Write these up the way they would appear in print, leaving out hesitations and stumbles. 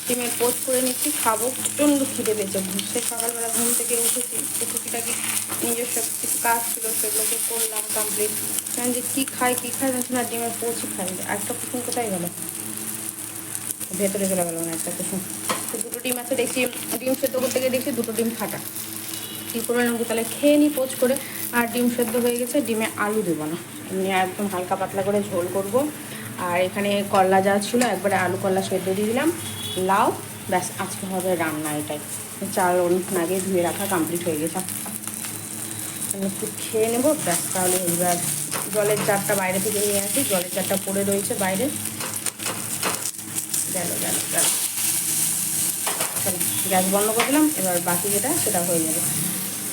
ডিমের পোস্ট করে নিচ্ছি, খাবো। প্রচণ্ড খিদে পেয়েছে। সে সকালবেলা ঘুম থেকে উঠেছি, টুকিটাকি নিজস্ব কিছু কাজ ছিল, সেগুলোকে করলাম কমপ্লিট। যে কী খাই না ডিমের পোস্টই খাই। একটা কুসুম কোথায় গেল, ভেতরে চলে গেল না একটা কুসুম। তো দুটো ডিম আছে, দেখছি ডিম সেদ্ধ করতে গিয়ে দেখছি দুটো ডিম ফাটা। কী করে নেবো, তাহলে খেয়ে নিই পোচ করে। আর ডিম সেদ্ধ হয়ে গেছে, ডিমে আলু দেবো না, এমনি একদম হালকা পাতলা করে ঝোল করব। আর এখানে করলা যা ছিল একবারে আলু করলা সেদ্ধ দিয়ে দিলাম, লাউ, ব্যাস আজকে হবে রান্না। এটাই চাল অনেকক্ষণ আগে ধুয়ে রাখা কমপ্লিট হয়ে গেছে। আমি একটু খেয়ে নেবো, ব্যাস তাহলে এবার জলের জারটা বাইরে থেকে নিয়ে আসি, জলের জারটা পড়ে রয়েছে বাইরে। গেল গেল গেল, গ্যাস বন্ধ করে দিলাম। এবার বাকি যেটা সেটা হয়ে যাবে।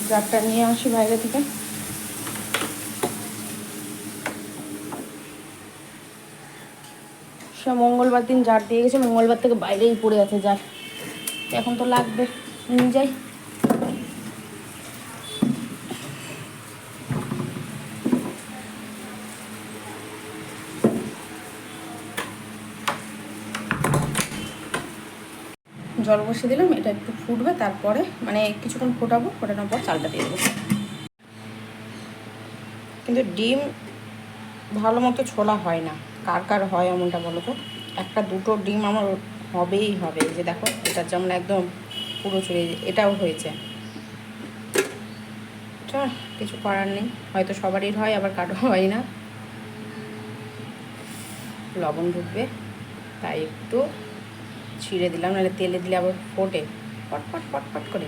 জারটা নিয়ে আসি বাইরে থেকে। সে মঙ্গলবার দিন জার দিয়ে গেছে, মঙ্গলবার থেকে বাইরেই পড়ে আছে জার, এখন তো লাগবে, নিয়ে যাই। জল বসিয়ে দিলাম, এটা একটু ফুটবে, তারপরে মানে কিছুক্ষণ ফোটানোর পর চালটা দিয়ে দেবো। কিন্তু ডিম ভালো মতো ছোলা হয় না, কার কার হয় এমনটা বলো তো। একটা দুটো ডিম আমার হবেই হবে। এই যে দেখো, এটার যেমন একদম পুরো চলে, এটাও হয়েছে। কিছু করার নেই, হয়তো সবারই হয়, আবার কারো হয় না। লবণ ঢুকবে তাই একটু ছিঁড়ে দিলাম, নাহলে তেলে দিলে আবার ফোটে পটপট পটপট করে।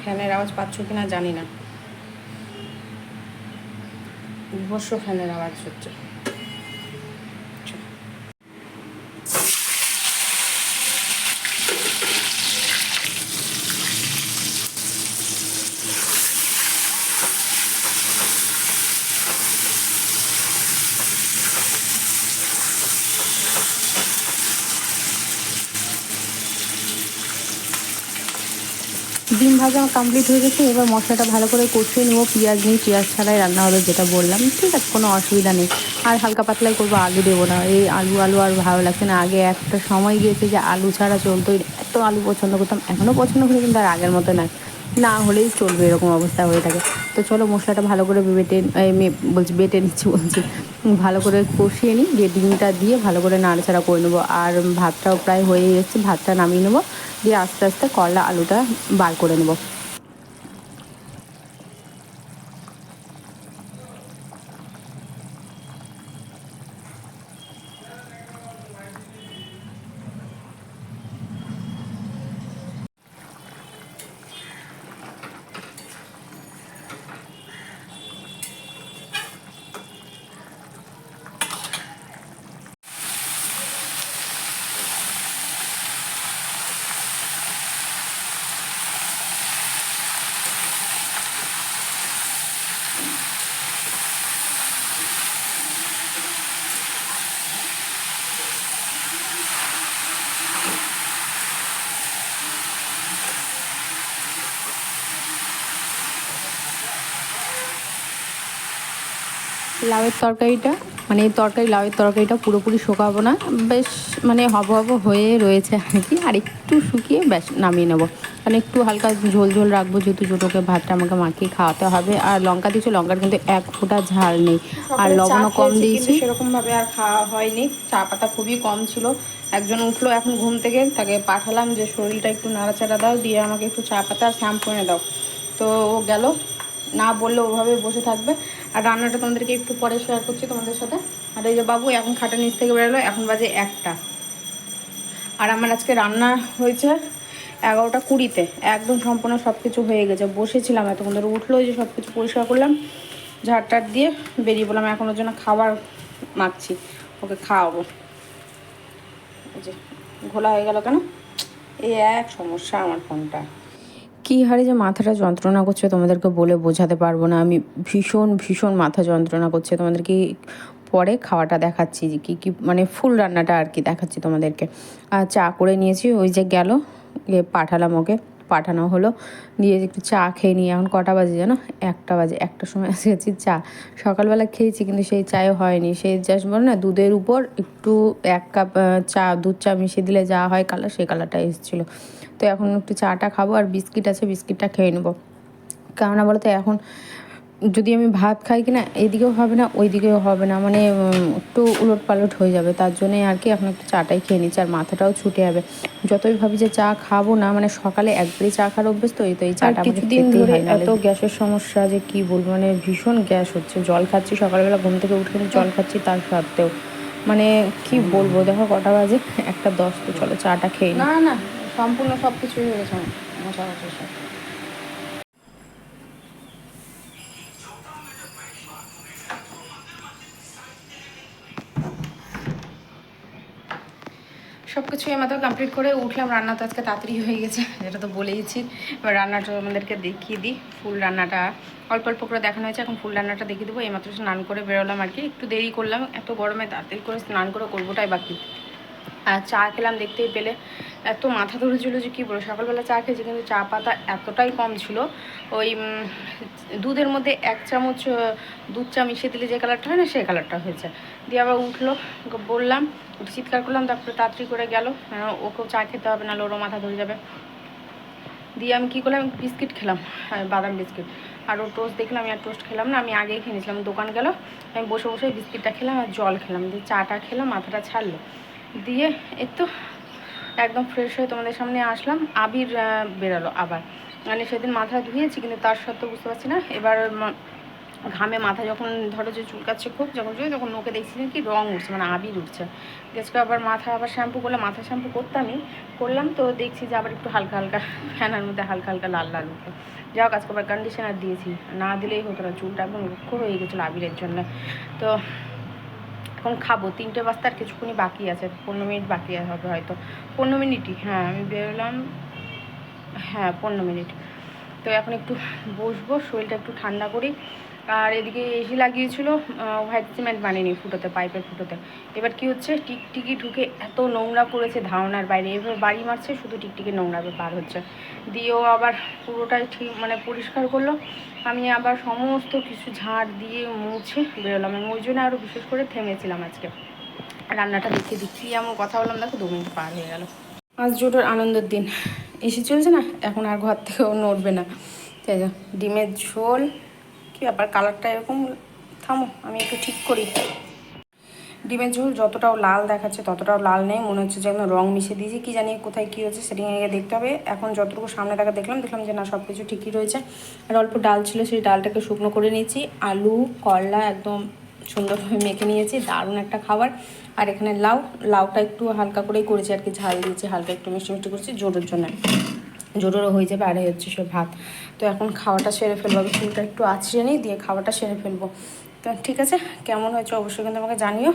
ফ্যানের আওয়াজ পাচ্ছ কিনা জানি না, অবশ্য ফ্যানের আওয়াজ হচ্ছে। ডিম ভাজা কমপ্লিট হয়ে গেছে, এবার মশলাটা ভালো করে কষিয়ে নেবো। পেঁয়াজ নেই, পেঁয়াজ ছাড়াই রান্না হলো যেটা বললাম, ঠিক আছে, কোনো অসুবিধা নেই। আর হালকা পাতলাই করবো, আলু দেবো না। এই আলু আর ভালো লাগছে না। আগে একটা সময় গিয়েছে যে আলু ছাড়া চলতোই, এত আলু পছন্দ করতাম, এখনও পছন্দ করি, কিন্তু আর আগের মতো না হলেই চলবে, এরকম অবস্থা হয়ে থাকে। তো চলো মশলাটা ভালো করে বেটে নিচ্ছি বলছি, ভালো করে কষিয়ে নিই, দিয়ে ডিমটা দিয়ে ভালো করে নাড়াচাড়া করে নেবো। আর ভাতটাও প্রায় হয়ে এসেছে, ভাতটা নামিয়ে নেবো, দিয়ে আস্তে আস্তে করলা আলুটা বার করে নেবো। লাউয়ের তরকারিটা মানে লাউয়ের তরকারিটা পুরোপুরি শোকাবো না, বেশ মানে হব হয়ে রয়েছে আর কি। আর একটু শুকিয়ে ব্যাস নামিয়ে নেবো, মানে একটু হালকা ঝোল ঝোল রাখবো, যেহেতু ছোটোকে ভাতটা আমাকে মাখিয়ে খাওয়াতে হবে। আর লঙ্কা দিয়েছি, লঙ্কার কিন্তু এক ফোঁটা ঝাল নেই, আর লবণও কম দিয়েছি। সেরকমভাবে আর খাওয়া হয়নি, চা পাতা খুবই কম ছিল। একজন উঠলো এখন ঘুম থেকে, তাকে পাঠালাম যে শরীরটা একটু নাড়াচাড়া দাও, দিয়ে আমাকে একটু চা পাতা শ্যাম্পু এনে দাও। তো ও গেল, না বললে ওভাবে বসে থাকবে। আর রান্নাটা তোমাদেরকে একটু পরে শেয়ার করছি তোমাদের সাথে। আর এই যে বাবু এখন খাটের নিচ থেকে বেরোলো, এখন বাজে 1টা। আর আমার আজকে রান্না হয়েছে 11টা 20-তে, একদম সম্পূর্ণ সব কিছু হয়ে গেছে। বসেছিলাম এতক্ষণ ধরে, উঠলো যে সব কিছু পরিষ্কার করলাম, ঝাড়টার দিয়ে বেরিয়ে পড়লাম। এখন ওর জন্য খাবার মাখছি, ওকে খাওয়াবো। এই যে ঘোলা হয়ে গেল কেন, এই এক সমস্যা আমার ফোনটা। কী হারে যে মাথাটা যন্ত্রণা করছে তোমাদেরকে বলে বোঝাতে পারবো না। আমি ভীষণ ভীষণ মাথা যন্ত্রণা করছে। তোমাদেরকে পরে খাওয়াটা দেখাচ্ছি, যে কী কী মানে ফুল রান্নাটা আর কি দেখাচ্ছি তোমাদেরকে। আর চা করে নিয়েছি, ওই যে গেল, পাঠালাম ওকে। পাঠানো হলো। দিয়ে একটু চা খেয়ে নিই। এখন কটা বাজে জানো? 1টা বাজে। 1টার সময় এসেছি চা। সকালবেলা খেয়েছি কিন্তু সেই চায়ও হয়নি। সেই জাস্ট বলো না, দুধের উপর একটু 1 কাপ চা, দুধ চা মিশিয়ে দিলে যা হয় কালার, সেই কালারটা এসেছিলো। তো এখন একটু চাটা খাবো, আর বিস্কিট আছে, বিস্কিটটা খেয়ে নেবো। কেননা বলো তো, এখন যদি আমি ভাত খাই কিনা, এদিকেও হবে না ওইদিকেও হবে না, মানে একটু উলট পালট হয়ে যাবে। তার জন্যই আর কি এখন একটু চাটাই খেয়ে নিচ্ছি, আর মাথাটাও ছুটে যাবে। যতই ভাবি যে চা খাবো না, মানে সকালে একবারই চা খাওয়ার অভ্যেস, তো এই চাটা কিছুদিন ধরে এত গ্যাসের সমস্যা যে কি বলবো, মানে ভীষণ গ্যাস হচ্ছে। জল খাচ্ছি সকালবেলা, ঘুম থেকে উঠে কিন্তু জল খাচ্ছি, তার সত্ত্বেও মানে কি বলবো। দেখো কটা বাজে, 1:10। তো চলো চাটা খেয়ে না না সম্পূর্ণ সব কিছুই হয়ে গেছে মশা সব। সব কিছু এমাত্র কমপ্লিট করে উঠলাম। রান্না তো আজকে তাড়াতাড়ি হয়ে গেছে, যেটা তো বলেইছি। এবার রান্নাটা আমাদেরকে দেখিয়ে দিই। ফুল রান্নাটা অল্প অল্প করে দেখানো হয়েছে, এখন ফুল রান্নাটা দেখিয়ে দেবো। এইমাত্র স্নান করে বেরোলাম আর কি, একটু দেরি করলাম, এত গরমে তাড়াতাড়ি করে স্নান করে করবোটাই বাকি। আর চা খেলাম, দেখতেই পেলে এত মাথা ধরেছিল যে কী বলো। সকালবেলা চা খেয়েছি কিন্তু চা পাতা এতটাই কম ছিল, ওই দুধের মধ্যে 1 চামচ দুধ চা মিশিয়ে দিলে যে কালারটা হয় না, সেই কালারটা হয়েছে। দিয়ে আবার উঠলো, বললাম, চিৎকার করলাম, তারপরে তাড়াতাড়ি করে গেল, ওকেও চা খেতে হবে, না ওরও মাথা ধরে যাবে। দিয়ে আমি কী করলাম, বিস্কিট খেলাম, বাদাম বিস্কিট। আর ও টোস্ট দেখলাম, আমি আর টোস্ট খেলাম না, আমি আগেই খেয়ে নিয়েছিলাম। দোকান গেল, আমি বসে বসে বিস্কিটটা খেলাম আর জল খেলাম, দিয়ে চাটা খেলাম, মাথাটা ছাড়লো। দিয়ে একটু একদম ফ্রেশ হয়ে তোমাদের সামনে আসলাম। আবির বেরালো আবার, মানে সেদিন মাথা ধুয়েছি কিন্তু তার সত্ত্বেও বুঝতে পারছি না। এবার ঘামে মাথা যখন ধরো যে চুলকাচ্ছে খুব, যখন তখন ওকে দেখছি কি রং উঠছে, মানে আবির উঠছে। আজকে আবার মাথা আবার শ্যাম্পু করলাম, মাথা শ্যাম্পু করলাম তো দেখছি যে আবার একটু হালকা হালকা ফ্যানের মধ্যে হালকা হালকা লাল লাল উঠে। যাই হোক, আজকে আবার কন্ডিশনার দিয়েছি, না দিলেই হতো না, চুলটা একদম রুক্ষ হয়ে গেছিলো আবিরের জন্য। তো এখন খাবো, 3টে বাজতে আর কিছুক্ষণই বাকি আছে, 15 মিনিট বাকি হবে হয়তো, 15 মিনিটই। হ্যাঁ আমি বেরোলাম, হ্যাঁ 15 মিনিট। তো এখন একটু বসবো, শরীরটা একটু ঠান্ডা করি। আর এদিকে এসি লাগিয়েছিল, হোয়াইট সিমেন্ট বানিয়ে ফুটোতে, পাইপের ফুটোতে। এবার কি হচ্ছে, টিকটিকি ঢুকে এত নোংরা করেছে ধারণার বাইরে। এবার বাড়ি মারছে, শুধু টিকটিকি নোংরা বার হচ্ছে। দিয়েও আবার পুরোটাই ঠিক মানে পরিষ্কার করলো। আমি আবার সমস্ত কিছু ঝাড় দিয়ে মুছে বেরোলাম। আমি ওই জন্য আরও বিশেষ করে থেমেছিলাম আজকে। রান্নাটা দেখিয়ে দিচ্ছি, এমন কথা বললাম, দেখো 2 মিনিট পার হয়ে গেল। আজ জোটোর আনন্দের দিন, এসে চলছে না, এখন আর ঘর থেকেও নড়বে না। তাই যা ডিমের ঝোল, কী ব্যাপার কালারটা এরকম, থামো আমি একটু ঠিক করি। ডিমের ঝোল যতটাও লাল দেখাচ্ছে ততটাও লাল নেই, মনে হচ্ছে যে রং মিশিয়ে দিয়েছি, কী জানি কোথায় কী হচ্ছে সেটা নিয়ে দেখতে হবে। এখন যতটুকু সামনে দেখলাম যে না, সব কিছু ঠিকই রয়েছে। আর অল্প ডাল ছিল, সেই ডালটাকে শুকনো করে নিয়েছি, আলু করলা একদম সুন্দরভাবে মেখে নিয়েছি, দারুণ একটা খাবার। আর এখানে লাউটা একটু হালকা করেই করেছি আর কি, ঝাল দিয়েছি, হালকা একটু মিষ্টি মিষ্টি করছি জোরের জন্য, জোরেরও হয়ে যাবে। আর হচ্ছে সে ভাত। তো এখন খাওয়াটা সেরে ফেলবো, আমি চুলটা একটু আঁচড়ে নিই, দিয়ে খাওয়াটা সেরে ফেলবো। তো ঠিক আছে, কেমন হয়েছে অবশ্যই কিন্তু আমাকে জানিও।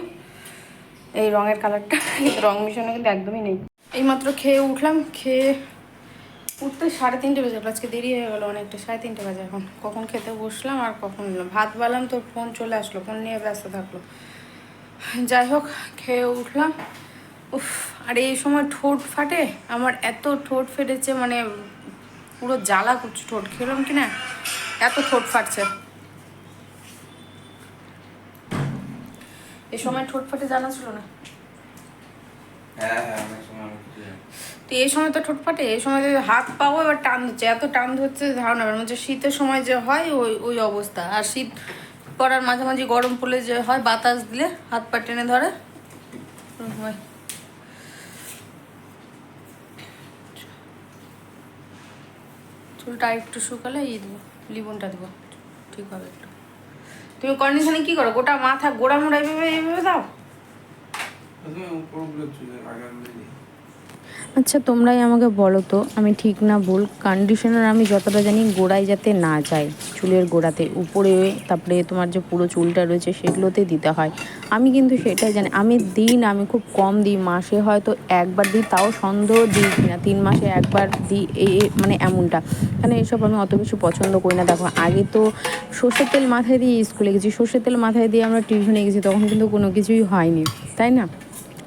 এই রঙের কালারটা রং মিশানো কিন্তু একদমই নেই। এইমাত্র খেয়ে উঠলাম, খেয়ে উঠতে 3:30 বেজে গেলো, আজকে দেরি হয়ে গেলো অনেকটা, 3:30 বাজে এখন। কখন খেতে বসলাম আর কখন ভাত বালাম, তো ফোন চলে আসলো, ফোন নিয়ে ব্যস্ত থাকলো। যাই হোক, খেয়ে উঠলাম। উফ, আর এই সময় ঠোঁট ফাটে আমার, এত ঠোঁট ফেটেছে, মানে পুরো জ্বালা করছে। ঠোঁট খেলাম কি না, এত ঠোঁট ফাটছে। এই সময় ঠোঁট ফাটে জানা ছিল না। তো এই সময় তো ঠোঁট ফাটে, এই সময় হাত পাও এবার টান ধরছে, এত টান ধরছে ধারণা। মানে শীতের সময় যে হয় ওই অবস্থা। আর শীত পড়ার মাঝামাঝি গরম পড়লে যে হয়, বাতাস দিলে হাত পা টেনে ধরে হয়। চুলটা একটু শুকালে দেবো, লিবনটা দেবো, ঠিক হবে একটু। তুমি কন্ডিশনে কি করো, গোটা মাথা গোড়া মোড়া এইভাবে দাও। আচ্ছা তোমরাই আমাকে বলো তো, আমি ঠিক না ভুল? কন্ডিশনার আমি যতটা জানি গোড়ায় যাতে না যায়, চুলের গোড়াতে, উপরে তারপরে তোমার যে পুরো চুলটা রয়েছে সেগুলোতে দিতে হয়। আমি কিন্তু সেটাই জানি, আমি খুব কম দিই, মাসে হয়তো একবার দিই, তাও সন্দেহ দিই কিনা 3 মাসে একবার দিই, মানে এমনটা। মানে এসব আমি অত কিছু পছন্দ করি না। দেখো আগে তো সর্ষের তেল মাথায় দিয়ে স্কুলে গেছি, সর্ষের তেল মাথায় দিয়ে আমরা টিউশনে গেছি, তখন কিন্তু কোনো কিছুই হয়নি, তাই না?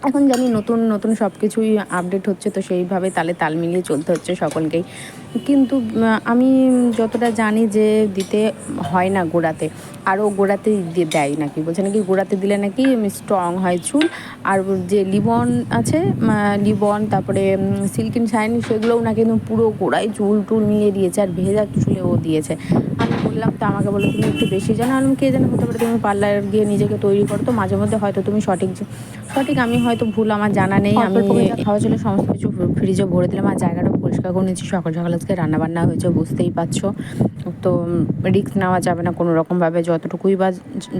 এখন জানি নতুন নতুন সব কিছুই আপডেট হচ্ছে, তো সেইভাবে তালে তাল মিলিয়ে চলতে হচ্ছে সকলকেই। কিন্তু আমি যতটা জানি যে দিতে হয় না গোড়াতে, আরও গোড়াতে দেয় নাকি, বলছে নাকি গোড়াতে দিলে নাকি স্ট্রং হয় চুল। আর যে লিবন আছে, লিবন তারপরে সিল্কিন শাইন, সেগুলোও নাকি একদম পুরো গোড়ায় চুল টুল মিলিয়ে দিয়েছে, আর ভেজা চুলেও দিয়েছে। আমি বললাম, তো আমাকে বললো তুমি একটু বেশি জানো। আমি কে জানো, হতে পারে তুমি পার্লার গিয়ে নিজেকে তৈরি করো, তো মাঝে মধ্যে হয়তো তুমি সঠিক আমি হয়তো ভুল, আমার জানা নেই। আমি খাওয়া ছিল সমস্ত কিছু ফ্রিজে ভরে দিলাম, আর জায়গাটা পরিষ্কার করে নিচ্ছি। সকাল সকাল আজকে রান্নাবান্না হয়েছে, বুঝতেই পারছো। তো রিস্ক নেওয়া যাবে না কোনো রকমভাবে, যতটুকুই বা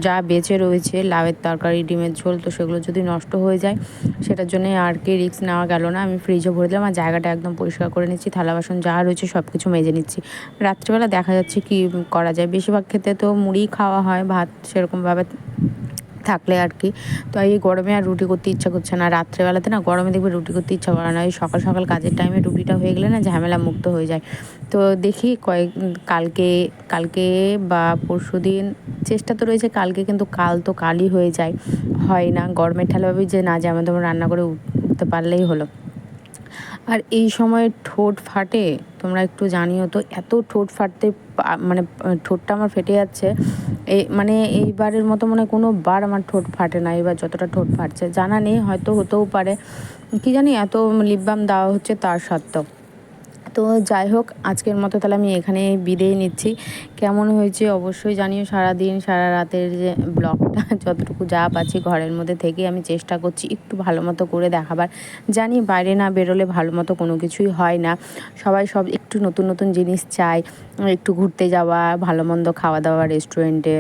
যা বেঁচে রয়েছে, লাউয়ের তরকারি, ডিমের ঝোল, তো সেগুলো যদি নষ্ট হয়ে যায় সেটার জন্যে আর কি রিস্ক নেওয়া গেল না। আমি ফ্রিজে ভরে দিলাম, আর জায়গাটা একদম পরিষ্কার করে নিচ্ছি, থালা বাসন যা রয়েছে সব কিছু মেজে নিচ্ছি। রাত্রিবেলা দেখা যাচ্ছে কি করা যায়, বেশিরভাগ ক্ষেত্রে তো মুড়ি খাওয়া হয়, ভাত সেরকমভাবে থাকলে আর কি। তো এই গরমে আর রুটি করতে ইচ্ছা করছে না, রাত্রেবেলাতে না গরমে দেখবে রুটি করতে ইচ্ছা করে না, এই সকাল সকাল কাজের টাইমে রুটিটা হয়ে গেলে না ঝামেলা মুক্ত হয়ে যায়। তো দেখি কালকে কালকে বা পরশু দিন চেষ্টা তো রয়েছে কালকে, কিন্তু কাল তো কালই হয়ে যায়, হয় না। গরমের ঠেলা ভাবি যে না, যেমন তেমন রান্না করে উঠতে পারলেই হলো। আর এই সময় ঠোঁট ফাটে, তোমরা একটু জানিও তো, এত ঠোঁট ফাটতে মানে ঠোঁটটা আমার ফেটে যাচ্ছে। মানে এইবারের মতো মনে হয় কোনো বার আমার ঠোঁট ফাটে না, এবার যতটা ঠোঁট ফাটছে জানা নেই, হয়তো হতেও পারে, কি জানি, এত লিপ বাম দেওয়া হচ্ছে তার সত্ত্বেও। তো যাই হোক, আজকের মতো তাহলে আমি এখানে বিদায় নিচ্ছি। কেমন হয়েছে অবশ্যই জানিও। সারাদিন সারা রাতের যে ব্লগটা যতটুকু যা পাচ্ছি ঘরের মধ্যে থেকে আমি চেষ্টা করছি একটু ভালো মতো করে দেখাবার। জানি বাইরে না বেরোলে ভালো মতো কোনো কিছুই হয় না, সবাই সব একটু নতুন নতুন জিনিস চায়, একটু ঘুরতে যাওয়া, ভালো মন্দ খাওয়া দাওয়া রেস্টুরেন্টে,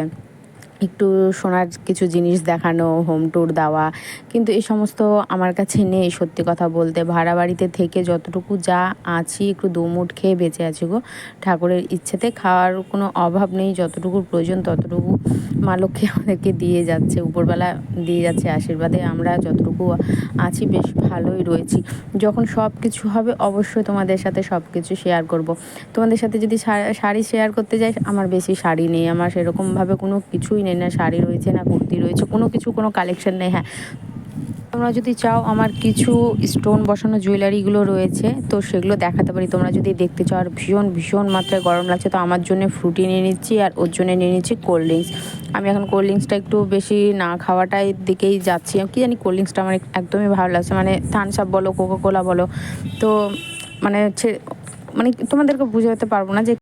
একটু সোনার কিছু জিনিস দেখানো, হোম ট্যুর দেওয়া, কিন্তু এই সমস্ত আমার কাছে নেই। সত্যি কথা বলতে ভাড়া বাড়িতে থেকে যতটুকু যা আছি একটু দুমুঠ খেয়ে বেঁচে আছি গো, ঠাকুরের ইচ্ছেতে খাওয়ার কোনো অভাব নেই, যতটুকু প্রয়োজন ততটুকু মা লক্ষ্মী আমাদেরকে দিয়ে যাচ্ছে, উপরবেলা দিয়ে যাচ্ছে আশীর্বাদে, আমরা যতটুকু আছি বেশ ভালোই রয়েছি। যখন সব কিছু হবে অবশ্যই তোমাদের সাথে সব কিছু শেয়ার করব। তোমাদের সাথে যদি শাড়ি শেয়ার করতে যাই, আমার বেশি শাড়ি নেই, আমার সেরকমভাবে কোনো কিছুই নেই, না শাড়ি রয়েছে না কুর্তি রয়েছে, কোনো কালেকশন নেই। হ্যাঁ, তোমরা যদি চাও আমার কিছু স্টোন বসানো জুয়েলারিগুলো রয়েছে, তো সেগুলো দেখাতে পারি তোমরা যদি দেখতে চাও। আর ভীষণ ভীষণ মাত্রায় গরম লাগছে, তো আমার জন্য ফ্রুটি নিয়ে নিচ্ছি, আর ওর জন্য নিয়ে নিচ্ছি কোল্ড ড্রিঙ্কস। আমি এখন কোল্ড ড্রিঙ্কসটা একটু বেশি না খাওয়াটাই দিকেই যাচ্ছি, কি জানি কোল্ড ড্রিঙ্কসটা আমার একদমই ভালো লাগছে, মানে থামস আপ বলো, কোকা কোলা বলো, তো মানে হচ্ছে, মানে তোমাদেরকে বুঝাতে পারবো না যে